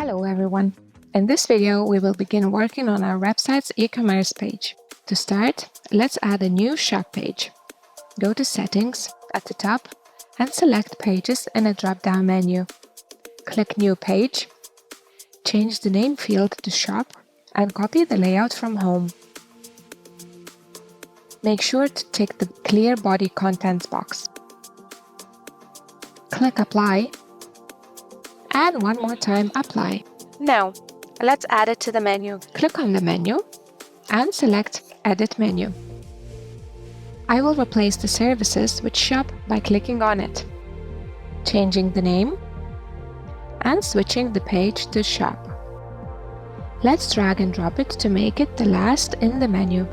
Hello everyone! In this video, we will begin working on our website's e-commerce page. To start, let's add a new shop page. Go to Settings at the top and select Pages in a drop-down menu. Click New Page, change the name field to Shop and copy the layout from Home. Make sure to tick the Clear Body Contents box. Click Apply and one more time Apply. Now, let's add it to the menu. Click on the menu and select Edit Menu. I will replace the services with Shop by clicking on it, changing the name and switching the page to Shop. Let's drag and drop it to make it the last in the menu.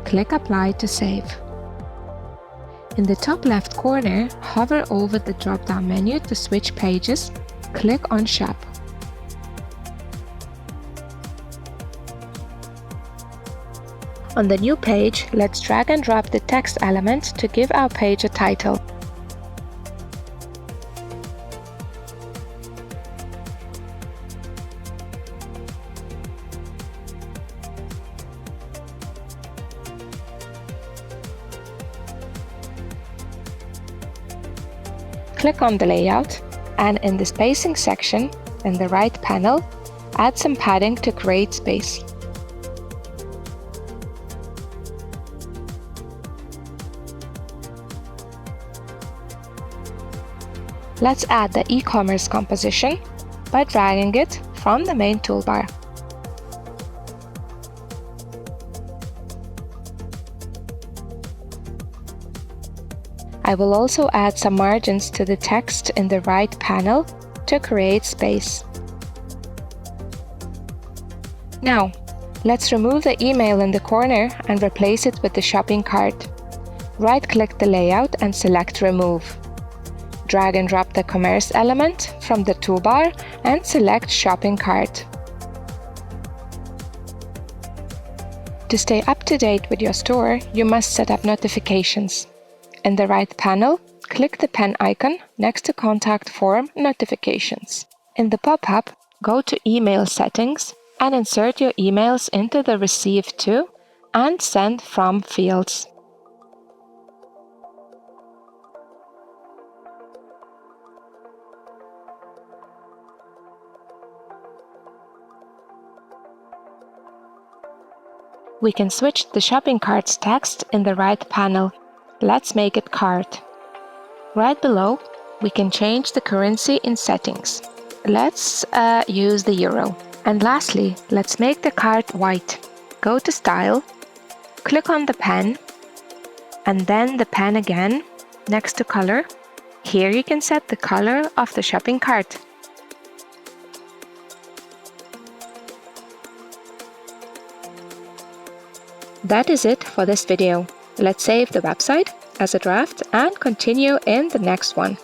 Click Apply to save. In the top left corner, hover over the drop-down menu to switch pages. Click on Shop. On the new page, let's drag and drop the text element to give our page a title. Click on the layout and in the spacing section in the right panel, add some padding to create space. Let's add the e-commerce composition by dragging it from the main toolbar. I will also add some margins to the text in the right panel to create space. Now, let's remove the email in the corner and replace it with the shopping cart. Right-click the layout and select Remove. Drag and drop the commerce element from the toolbar and select Shopping Cart. To stay up to date with your store, you must set up notifications. In the right panel, click the pen icon next to Contact Form Notifications. In the pop-up, go to Email Settings and insert your emails into the Receive To and Send From fields. We can switch the shopping cart's text in the right panel. Let's make it cart. Right below, we can change the currency in settings. Let's use the euro. And lastly, let's make the cart white. Go to Style, click on the pen, and then the pen again, next to Color. Here you can set the color of the shopping cart. That is it for this video. Let's save the website as a draft and continue in the next one.